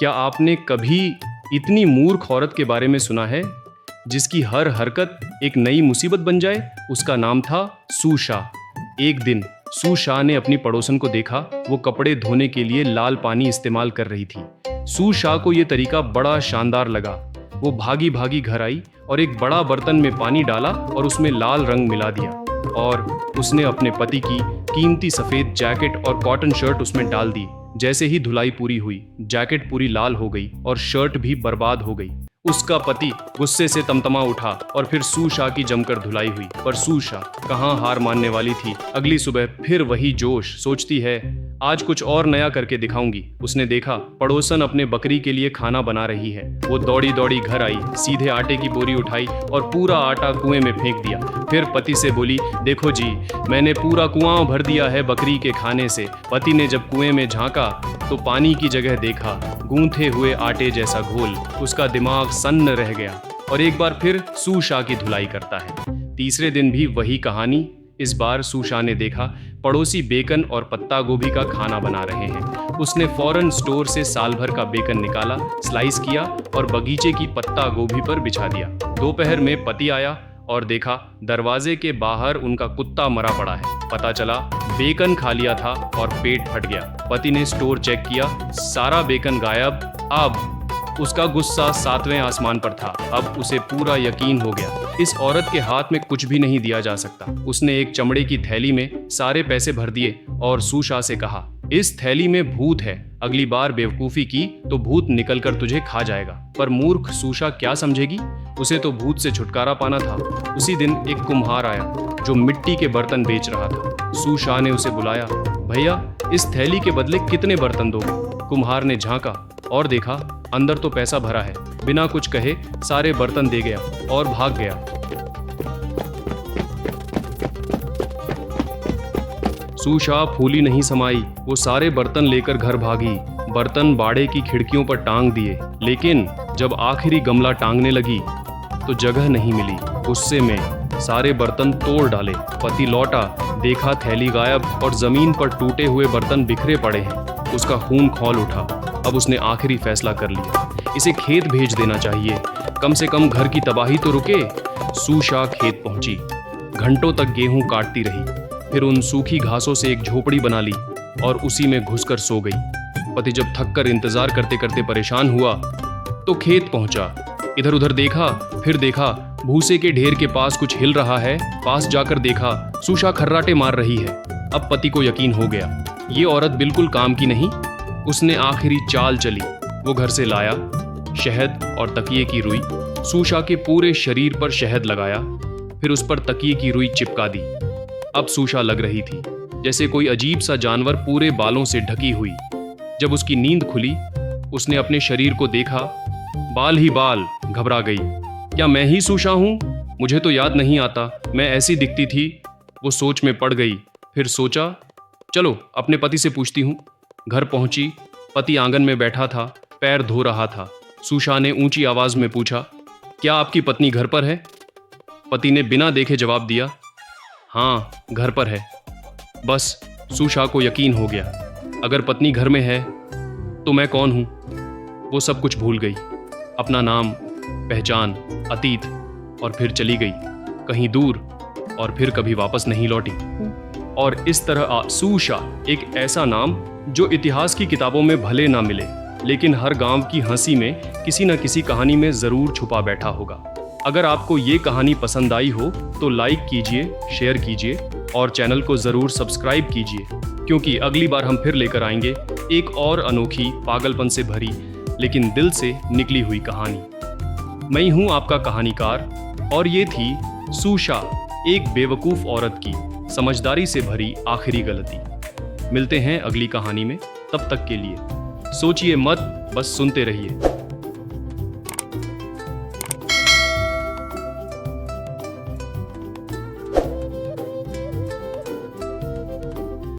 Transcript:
क्या आपने कभी इतनी मूर्ख औरत के बारे में सुना है जिसकी हर हरकत एक नई मुसीबत बन जाए? उसका नाम था सूशा। एक दिन सूशा ने अपनी पड़ोसन को देखा, वो कपड़े धोने के लिए लाल पानी इस्तेमाल कर रही थी। सूशा को ये तरीका बड़ा शानदार लगा। वो भागी भागी घर आई और एक बड़ा बर्तन में पानी डाला और उसमें लाल रंग मिला दिया और उसने अपने पति की कीमती सफ़ेद जैकेट और कॉटन शर्ट उसमें डाल दी। जैसे ही धुलाई पूरी हुई, जैकेट पूरी लाल हो गई और शर्ट भी बर्बाद हो गई। उसका पति गुस्से से तमतमा उठा और फिर सूशा की जमकर धुलाई हुई। पर सूशा कहाँ हार मानने वाली थी। अगली सुबह फिर वही जोश, सोचती है आज कुछ और नया करके दिखाऊंगी। उसने देखा पड़ोसन अपने बकरी के लिए खाना बना रही है। वो दौड़ी दौड़ी घर आई, सीधे आटे की बोरी उठाई और पूरा आटा कुएं में फेंक दिया। फिर पति से बोली, देखो जी, मैंने पूरा कुआं भर दिया है बकरी के खाने से। पति ने जब कुएं में झांका तो पानी की जगह देखा गूंथे हुए आटे जैसा घोल। उसका दिमाग सन्न रह गया और एक बार फिर सूशा की धुलाई करता है। तीसरे दिन भी वही कहानी। इस बार सूशा ने देखा पड़ोसी बेकन और पत्ता गोभी का खाना बना रहे हैं। उसने फौरन स्टोर से साल भर का बेकन निकाला, स्लाइस किया और बगीचे की पत्ता गोभी पर बिछा दिया। दोपहर में पति आया और देखा दरवाजे के बाहर उनका कुत्ता मरा पड़ा है। पता चला बेकन खा लिया था और पेट फट गया। पति ने स्टोर चेक किया, सारा बेकन गायब। अब उसका गुस्सा 7वें आसमान पर था। अब उसे पूरा यकीन हो गया, इस औरत के हाथ में कुछ भी नहीं दिया जा सकता। उसने एक चमड़े की थैली में सारे पैसे भर दिए और सूशा से कहा, इस थैली में भूत है, अगली बार बेवकूफ़ी की तो भूत निकलकर तुझे खा जाएगा। पर मूर्ख सूशा क्या समझेगी, उसे तो भूत से छुटकारा पाना था। उसी दिन एक कुम्हार आया जो मिट्टी के बर्तन बेच रहा था। सूशा ने उसे बुलाया, भैया इस थैली के बदले कितने बर्तन दोगे? कुम्हार ने झांका और देखा अंदर तो पैसा भरा है। बिना कुछ कहे सारे बर्तन दे गया और भाग गया। सूशा फूली नहीं समाई, वो सारे बर्तन लेकर घर भागी। बर्तन बाड़े की खिड़कियों पर टांग दिए, लेकिन जब आखिरी गमला टांगने लगी तो जगह नहीं मिली। गुस्से में सारे बर्तन तोड़ डाले। पति लौटा, देखा थैली गायब और जमीन पर टूटे हुए बर्तन बिखरे पड़े हैं। उसका खून खौल उठा। अब उसने आखिरी फैसला कर लिया, इसे खेत भेज देना चाहिए, कम से कम घर की तबाही तो रुके। सूशा खेत पहुंची, घंटों तक गेहूं काटती रही। फिर उन सूखी घासों से एक झोपड़ी बना ली और उसी में घुसकर सो गई। पति जब थककर इंतजार करते करते परेशान हुआ तो खेत पहुंचा। इधर उधर देखा, फिर देखा भूसे के ढेर के पास कुछ हिल रहा है। पास जाकर देखा सूशा खर्राटे मार रही है। अब पति को यकीन हो गया, ये औरत बिल्कुल काम की नहीं। उसने आखिरी चाल चली। वो घर से लाया शहद और तकिए की रुई, सूशा के पूरे शरीर पर शहद लगाया, फिर उस पर तकिए की रुई चिपका दी। अब सूशा लग रही थी जैसे कोई अजीब सा जानवर पूरे बालों से ढकी हुई। जब उसकी नींद खुली, उसने अपने शरीर को देखा, बाल ही बाल। घबरा गई, क्या मैं ही सूशा हूँ? मुझे तो याद नहीं आता मैं ऐसी दिखती थी। वो सोच में पड़ गई। फिर सोचा, चलो अपने पति से पूछती हूँ। घर पहुंची, पति आंगन में बैठा था, पैर धो रहा था। सूशा ने ऊंची आवाज में पूछा, क्या आपकी पत्नी घर पर है? पति ने बिना देखे जवाब दिया, हाँ घर पर है। बस सूशा को यकीन हो गया, अगर पत्नी घर में है तो मैं कौन हूँ? वो सब कुछ भूल गई, अपना नाम, पहचान, अतीत, और फिर चली गई कहीं दूर और फिर कभी वापस नहीं लौटी। और इस तरह सूशा एक ऐसा नाम जो इतिहास की किताबों में भले ना मिले, लेकिन हर गांव की हंसी में किसी न किसी कहानी में ज़रूर छुपा बैठा होगा। अगर आपको ये कहानी पसंद आई हो तो लाइक कीजिए, शेयर कीजिए और चैनल को ज़रूर सब्सक्राइब कीजिए, क्योंकि अगली बार हम फिर लेकर आएंगे एक और अनोखी, पागलपन से भरी लेकिन दिल से निकली हुई कहानी। मैं हूँ आपका कहानीकार और ये थी सूशा, एक बेवकूफ़ औरत की समझदारी से भरी आखिरी गलती। मिलते हैं अगली कहानी में, तब तक के लिए सोचिए मत, बस सुनते रहिए।